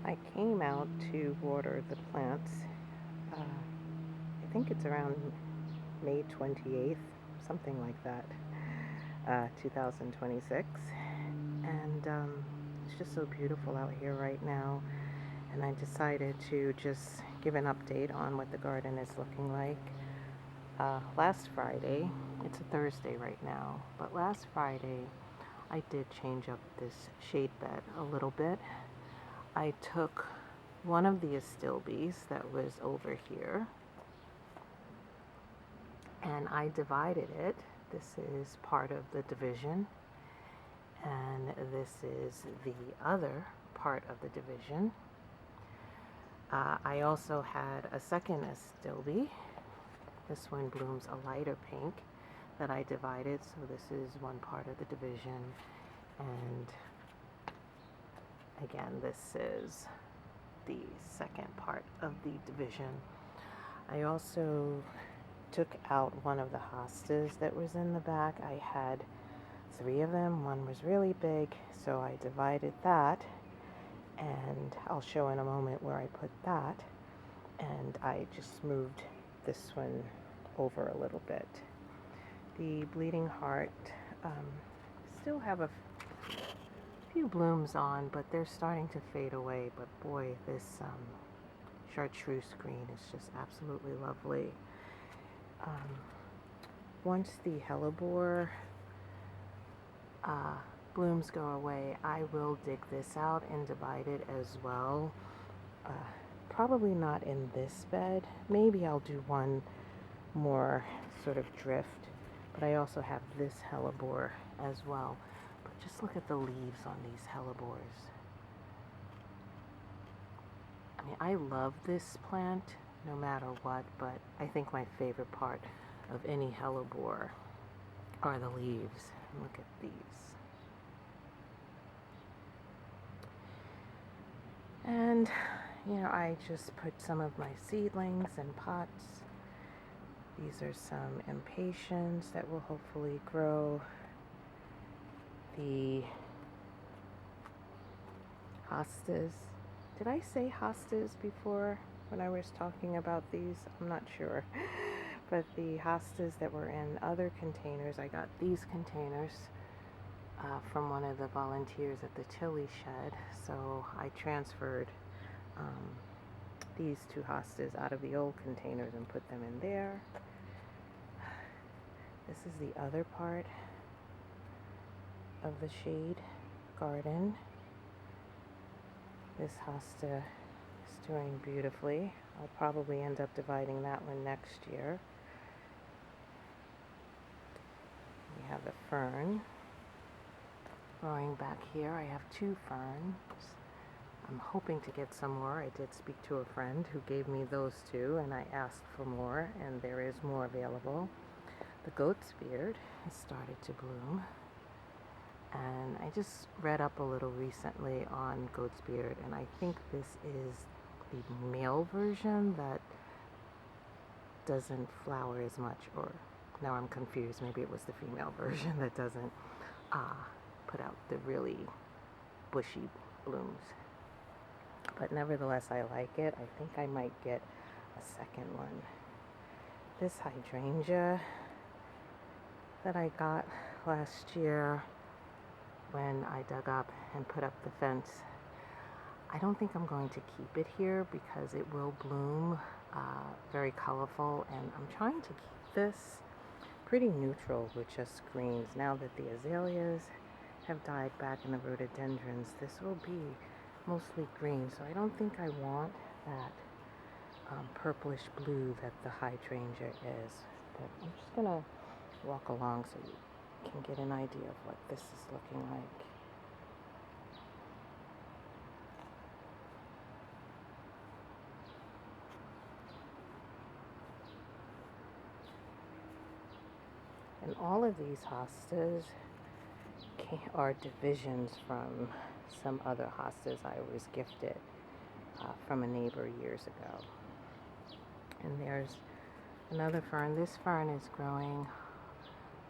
I came out to water the plants. I think it's around May 28th, something like that, 2026. And it's just so beautiful out here right now. And I decided to just give an update on what the garden is looking like. Last Friday, it's a Thursday right now, but last Friday I did change up this shade bed a little bit. I took one of the astilbes that was over here and I divided it. This is part of the division, and this is the other part of the division. I also had a second astilbe. This one blooms a lighter pink that I divided, so this is one part of the division, and again, this is the second part of the division. I also took out one of the hostas that was in the back. I had 3 of them. One was really big, so I divided that, and I'll show in a moment where I put that. And I just moved this one over a little bit. The bleeding heart still have a few blooms on, but they're starting to fade away. But boy, this chartreuse green is just absolutely lovely. Once the hellebore blooms go away, I will dig this out and divide it as well. Probably not in this bed. Maybe I'll do one more sort of drift, but I also have this hellebore as well. But just look at the leaves on these hellebores. I mean, I love this plant no matter what, but I think my favorite part of any hellebore are the leaves. Look at these. And, you know, I just put some of my seedlings in pots. These are some impatiens that will hopefully grow. The hostas. Did I say hostas before when I was talking about these? I'm not sure. But the hostas that were in other containers, I got these containers from one of the volunteers at the chili shed. So I transferred these 2 hostas out of the old containers and put them in there. This is the other part of the shade garden. This hosta is doing beautifully. I'll probably end up dividing that one next year. We have the fern growing back here. I have 2 ferns. I'm hoping to get some more. I did speak to a friend who gave me those 2, and I asked for more, and there is more available. The goat's beard has started to bloom, and I just read up a little recently on goat's beard, and I think this is the male version that doesn't flower as much, or now I'm confused, maybe it was the female version that doesn't put out the really bushy blooms. But nevertheless, I like it. I think I might get a second one. This hydrangea that I got last year when I dug up and put up the fence, I don't think I'm going to keep it here because it will bloom very colorful, and I'm trying to keep this pretty neutral with just greens. Now that the azaleas have died back in the rhododendrons, this will be mostly green, so I don't think I want that purplish blue that the hydrangea is. But I'm just gonna walk along so you can get an idea of what this is looking like. And all of these hostas are divisions from some other hostas I was gifted from a neighbor years ago. And there's another fern. This fern is growing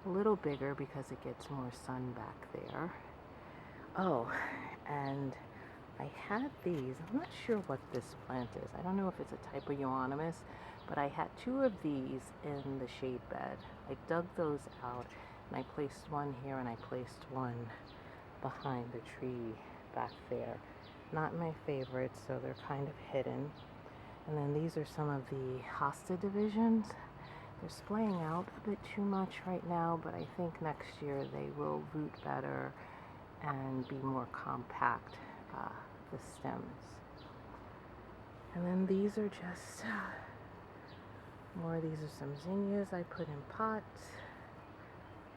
a little bigger because it gets more sun back there. Oh, and I I had these. I'm not sure what this plant is. I don't know if it's a type of euonymus, but I had two of these in the shade bed. I dug those out and I placed one here and I placed one behind the tree back there. Not my favorites, so they're kind of hidden. And then these are some of the hosta divisions. They're splaying out a bit too much right now, but I think next year they will root better and be more compact, the stems. And then these are just more. These are some zinnias I put in pots.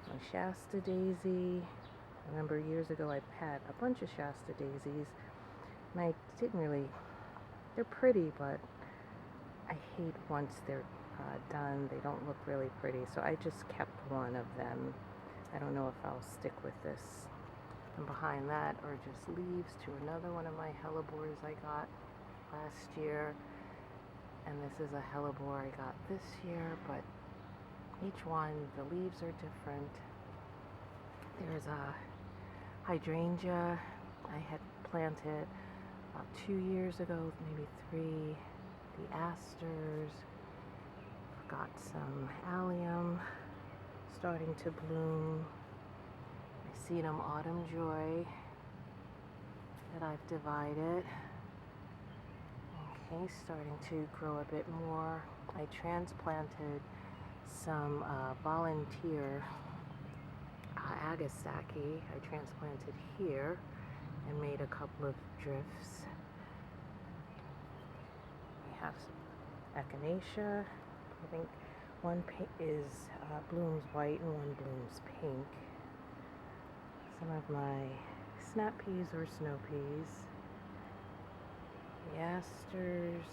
My Shasta daisy. I remember years ago I had a bunch of Shasta daisies, and I didn't really, they're pretty, but I hate once they're done, they don't look really pretty, so I just kept one of them. I don't know if I'll stick with this. And behind that are just leaves to another one of my hellebores I got last year, and this is a hellebore I got this year, but each one, the leaves are different. There's a hydrangea I had planted about 2 years ago, maybe 3. The asters. Got some allium starting to bloom. I see them autumn joy that I've divided. Okay, starting to grow a bit more. I transplanted some volunteer agastache. I transplanted here and made a couple of drifts. We have some echinacea. I think one blooms white and one blooms pink. Some of my snap peas or snow peas. The asters.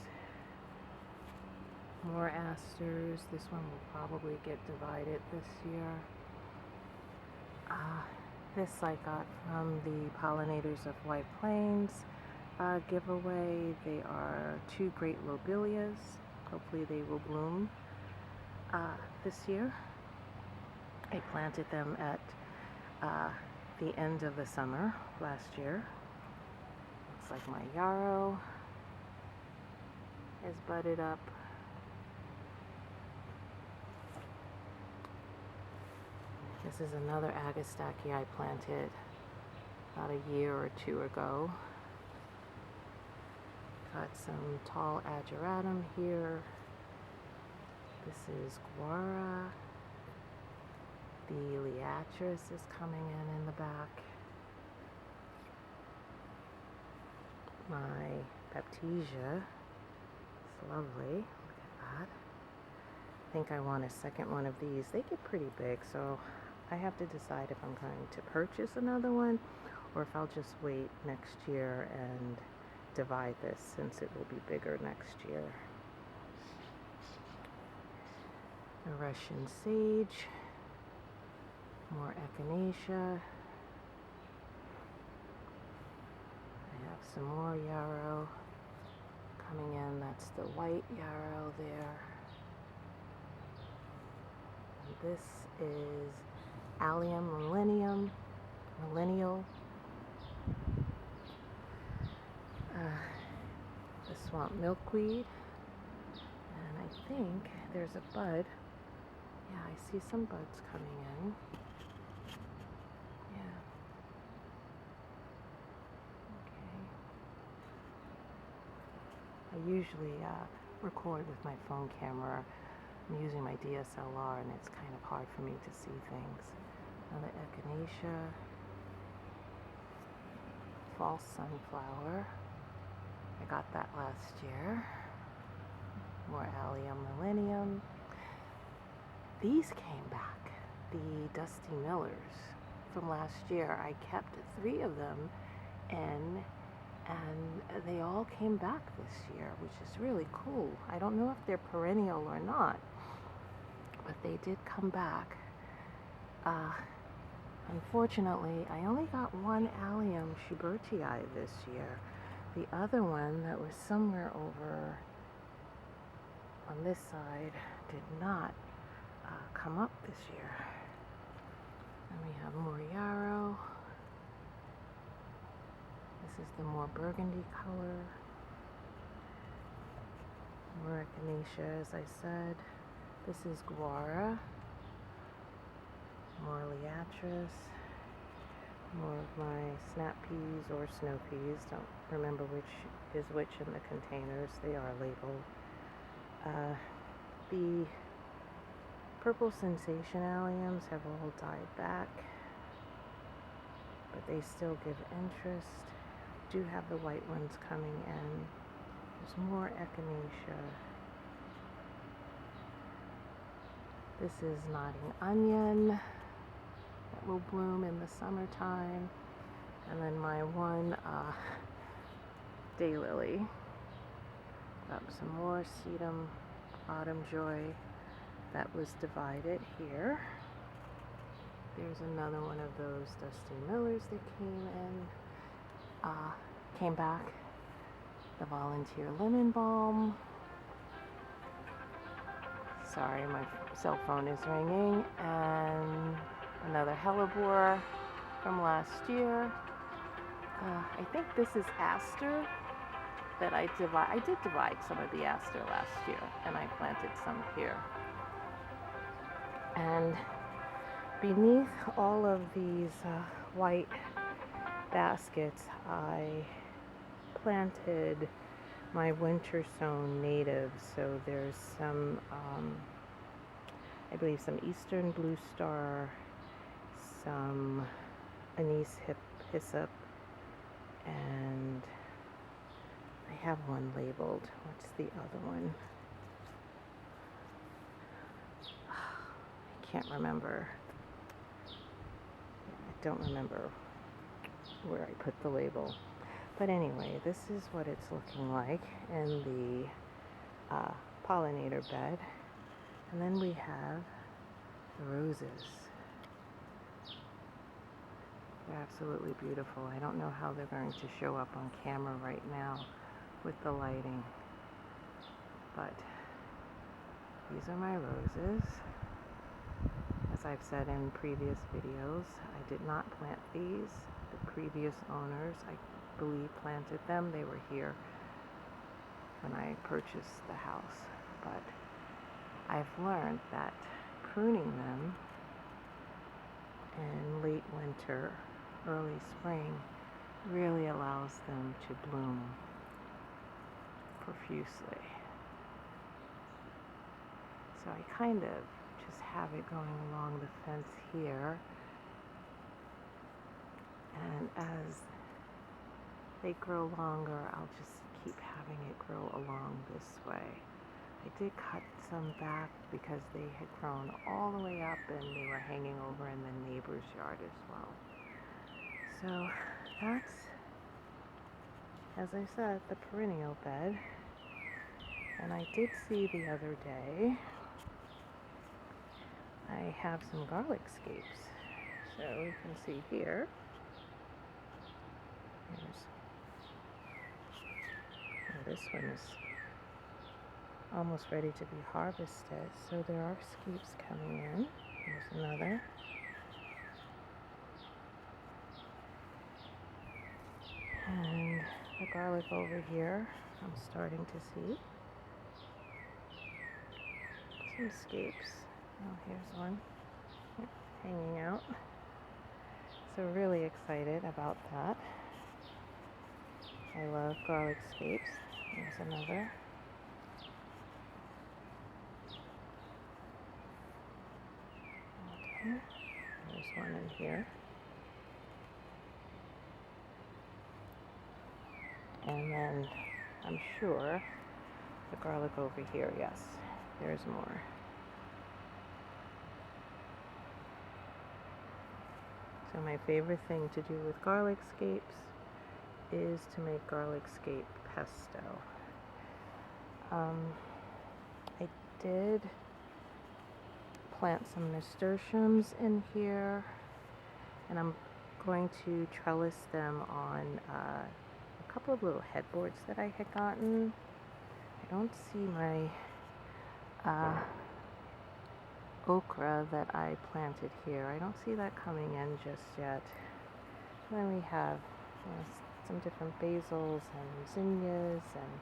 More asters. This one will probably get divided this year. This I got from the Pollinators of White Plains giveaway. They are 2 great lobelias. Hopefully they will bloom this year. I planted them at the end of the summer last year. Looks like my yarrow is budded up. This is another agastache I planted about a year or 2 ago. Got some tall ageratum here. This is guara. The liatris is coming in the back. My baptisia is lovely. Look at that. I think I want a second one of these. They get pretty big, so I have to decide if I'm going to purchase another one or if I'll just wait next year and divide this since it will be bigger next year. A Russian sage, more echinacea. I have some more yarrow coming in. That's the white yarrow there. And this is Allium millennial. The swamp milkweed. And I think there's a bud. Yeah, I see some buds coming in. Yeah. Okay. I usually record with my phone camera. I'm using my DSLR and it's kind of hard for me to see things. Another echinacea. False sunflower. I got that last year. More Allium millennium. These came back, the Dusty Millers from last year. I kept 3 of them in, and they all came back this year, which is really cool. I don't know if they're perennial or not, but they did come back. Unfortunately, I only got 1 Allium schubertii this year. The other one that was somewhere over on this side did not come up this year. And we have more yarrow. is the more burgundy color. More echinacea, as I said. This is guara. More liatris. More of my snap peas or snow peas. Don't remember which is which in the containers. They are labeled. The purple sensation alliums have all died back, but they still give interest. Do have the white ones coming in. There's more echinacea. This is nodding onion that will bloom in the summertime. And then my one daylily. Got some more sedum autumn joy that was divided here. There's another one of those Dusty Millers that came back. The Volunteer Lemon Balm. Sorry, my cell phone is ringing. And another hellebore from last year. I think this is aster that I did divide some of the aster last year, and I planted some here. And beneath all of these white baskets, I planted my winter sown natives. So there's some, I believe some Eastern Blue Star, some anise hyssop, and I have one labeled. What's the other one? I can't remember. I don't remember where I put the label. But anyway, this is what it's looking like in the pollinator bed. And then we have the roses. They're absolutely beautiful. I don't know how they're going to show up on camera right now with the lighting. But these are my roses. As I've said in previous videos, I did not plant these. The previous owners, I believe, planted them. They were here when I purchased the house. But I've learned that pruning them in late winter, early spring, really allows them to bloom profusely. So I kind of just have it going along the fence here, and as they grow longer, I'll just keep having it grow along this way. I did cut some back because they had grown all the way up and they were hanging over in the neighbor's yard as well. So that's, as I said, the perennial bed. And I did see the other day, I have some garlic scapes. So you can see here, this one is almost ready to be harvested. So there are scapes coming in. There's another. And the garlic over here, I'm starting to see some scapes. Oh, here's one hanging out. So really excited about that. I love garlic scapes. There's another. Okay. There's one in here. And then I'm sure the garlic over here, yes, there's more. So my favorite thing to do with garlic scapes is to make garlic scape pesto. I did plant some nasturtiums in here, and I'm going to trellis them on a couple of little headboards that I had gotten. I don't see my okra that I planted here. I don't see that coming in just yet. And then we have some different basils and zinnias and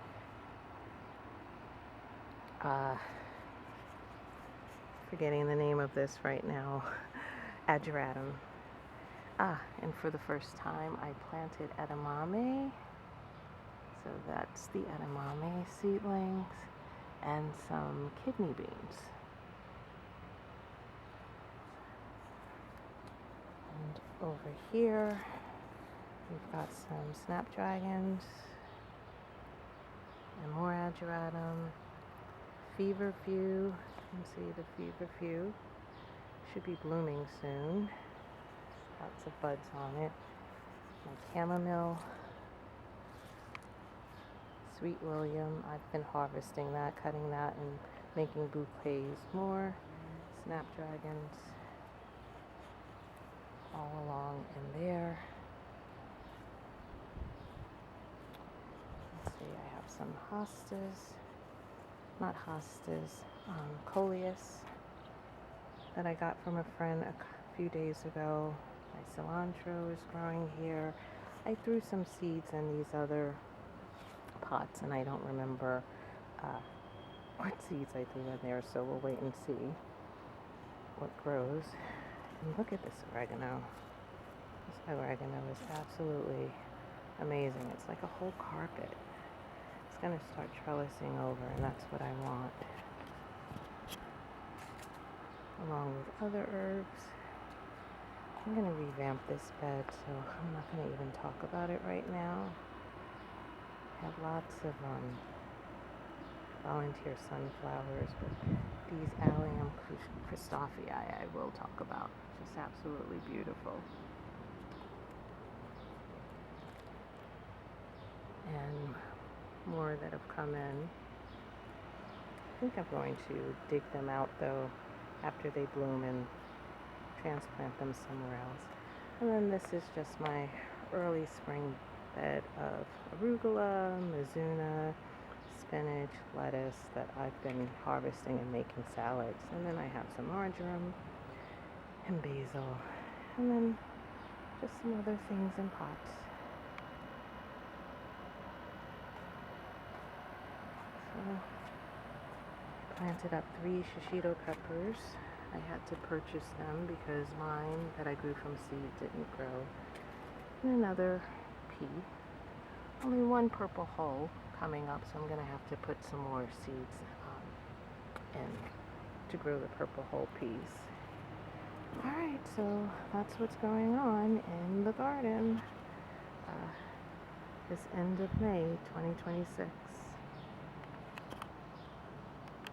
forgetting the name of this right now, ageratum. And for the first time I planted edamame. So that's the edamame seedlings and some kidney beans. And over here we've got some snapdragons and more ageratum. Feverfew, you can see the feverfew should be blooming soon. Lots of buds on it. My chamomile, Sweet William, I've been harvesting that, cutting that and making bouquets. More snapdragons all along in there. Let's see, I have some hostas, not hostas, coleus that I got from a friend a few days ago. My cilantro is growing here. I threw some seeds in these other pots and I don't remember what seeds I threw in there, so we'll wait and see what grows. And look at this oregano. This oregano is absolutely amazing. It's like a whole carpet. It's going to start trellising over, and that's what I want. Along with other herbs. I'm going to revamp this bed, so I'm not going to even talk about it right now. I have lots of volunteer sunflowers, but these Allium Christophii I will talk about. Just absolutely beautiful. And more that have come in. I think I'm going to dig them out though after they bloom and transplant them somewhere else. And then this is just my early spring bed of arugula, mizuna, spinach, lettuce that I've been harvesting and making salads. And then I have some marjoram and basil, and then just some other things in pots. So I planted up 3 shishito peppers. I had to purchase them because mine that I grew from seed didn't grow. And another pea. Only one purple hull coming up, so I'm going to have to put some more seeds in to grow the purple hull peas. Alright, so that's what's going on in the garden this end of May 2026.